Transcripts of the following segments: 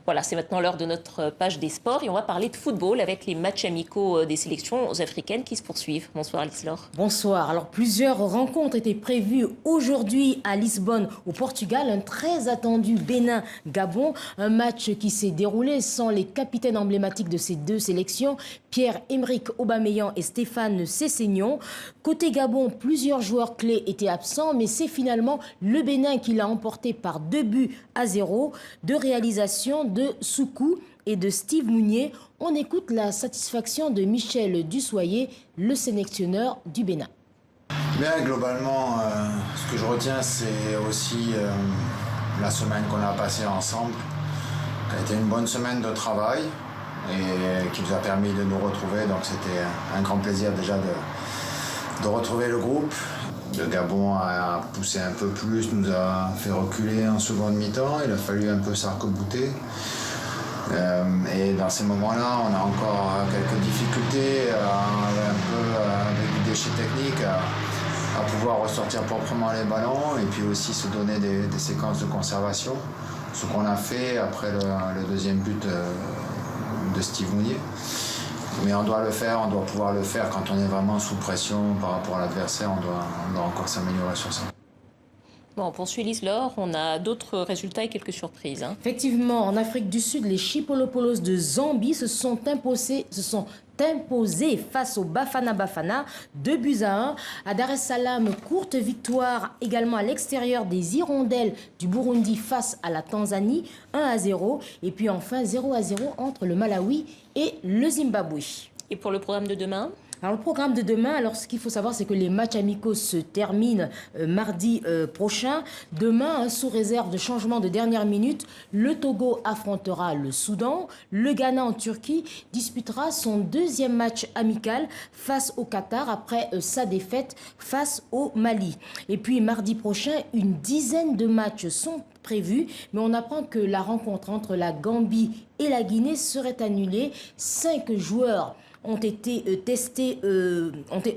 Voilà, c'est maintenant l'heure de notre page des sports et on va parler de football avec les matchs amicaux des sélections africaines qui se poursuivent. Bonsoir Alice Laure. Bonsoir. Alors plusieurs rencontres étaient prévues aujourd'hui à Lisbonne au Portugal. Un très attendu Bénin-Gabon. Un match qui s'est déroulé sans les capitaines emblématiques de ces deux sélections, Pierre-Emerick Aubameyang et Stéphane Sessegnon. Côté Gabon, plusieurs joueurs clés étaient absents, mais c'est finalement le Bénin qui l'a emporté par 2-0. Deux réalisations de Soukou et de Steve Mounier. On écoute la satisfaction de Michel Dussoyer, le sélectionneur du Bénin. Bien, globalement, ce que je retiens, c'est aussi la semaine qu'on a passée ensemble, qui a été une bonne semaine de travail et qui nous a permis de nous retrouver. Donc c'était un grand plaisir déjà de retrouver le groupe. Le Gabon a poussé un peu plus, nous a fait reculer en seconde mi-temps. Il a fallu un peu s'arc-bouter. Et dans ces moments-là, on a encore quelques difficultés, un peu avec des déchets techniques, à pouvoir ressortir proprement les ballons et puis aussi se donner des séquences de conservation. Ce qu'on a fait après le deuxième but de Steve Mounier. Mais on doit le faire, on doit pouvoir le faire quand on est vraiment sous pression par rapport à l'adversaire. On doit encore s'améliorer sur ça. Bon, on poursuit Alice Laure, on a d'autres résultats et quelques surprises. Effectivement, en Afrique du Sud, les Chipolopolo de Zambie se sont imposés face au Bafana Bafana, 2-1. À Dar es Salaam, courte victoire également à l'extérieur des Hirondelles du Burundi face à la Tanzanie, 1-0. Et puis enfin 0-0 entre le Malawi et le Zimbabwe. Et pour le programme de demain ? Alors le programme de demain, alors ce qu'il faut savoir, c'est que les matchs amicaux se terminent mardi prochain. Demain, sous réserve de changement de dernière minute, le Togo affrontera le Soudan. Le Ghana en Turquie disputera son deuxième match amical face au Qatar après sa défaite face au Mali. Et puis mardi prochain, une dizaine de matchs sont prévus, mais on apprend que la rencontre entre la Gambie et la Guinée serait annulée. 5 joueurs ont été testés,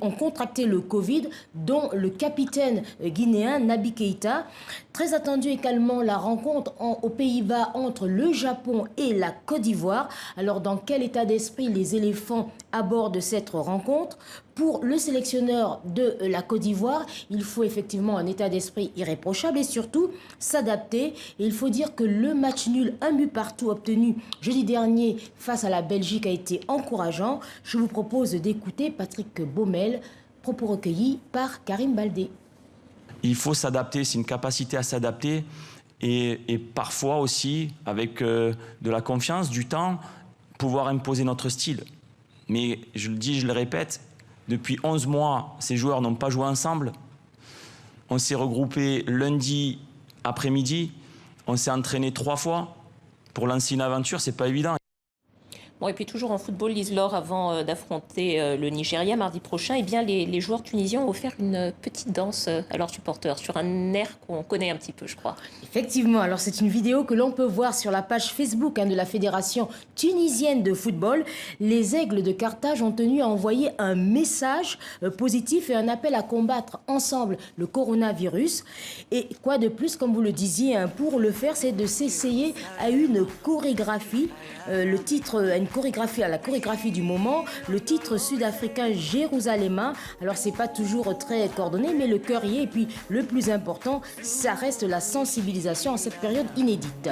ont contracté le Covid, dont le capitaine guinéen Naby Keïta. Très attendu également la rencontre aux Pays-Bas entre le Japon et la Côte d'Ivoire. Alors dans quel état d'esprit les éléphants abordent cette rencontre? Pour le sélectionneur de la Côte d'Ivoire, il faut effectivement un état d'esprit irréprochable et surtout s'adapter. Et il faut dire que le match nul, un but partout obtenu jeudi dernier face à la Belgique a été encourageant. Je vous propose d'écouter Patrick Baumel, propos recueillis par Karim Baldé. Il faut s'adapter, c'est une capacité à s'adapter et parfois aussi, avec de la confiance, du temps, pouvoir imposer notre style. Mais je le dis, je le répète, depuis 11 mois, ces joueurs n'ont pas joué ensemble. On s'est regroupés lundi après-midi, on s'est entraîné 3 fois. Pour lancer une aventure, c'est pas évident. Bon, et puis toujours en football, Lise Laure, avant d'affronter le Nigeria mardi prochain, eh bien, les joueurs tunisiens ont offert une petite danse à leurs supporters sur un air qu'on connaît un petit peu, je crois. Effectivement, alors c'est une vidéo que l'on peut voir sur la page Facebook de la Fédération tunisienne de football. Les Aigles de Carthage ont tenu à envoyer un message positif et un appel à combattre ensemble le coronavirus. Et quoi de plus, comme vous le disiez, pour le faire, c'est de s'essayer à une chorégraphie. Le titre, à la chorégraphie du moment, le titre sud-africain Jérusalem. Alors c'est pas toujours très coordonné, mais le cœur y est. Et puis le plus important, ça reste la sensibilisation en cette période inédite.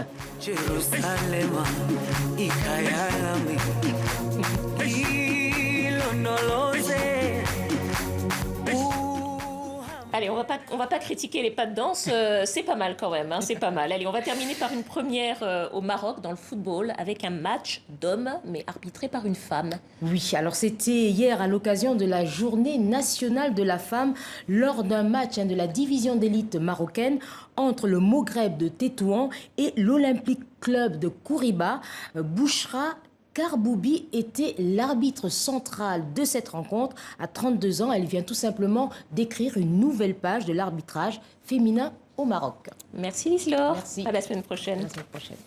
Allez, on va pas critiquer les pas de danse, c'est pas mal quand même, hein, c'est pas mal. Allez, on va terminer par une première au Maroc dans le football avec un match d'hommes, mais arbitré par une femme. Oui, alors c'était hier à l'occasion de la journée nationale de la femme, lors d'un match de la division d'élite marocaine entre le Maghreb de Tétouan et l'Olympique Club de Kouriba. Bouchra Karboubi était l'arbitre central de cette rencontre. À 32 ans, elle vient tout simplement d'écrire une nouvelle page de l'arbitrage féminin au Maroc. Merci Lise Laure. Merci. À la semaine prochaine. À la semaine prochaine.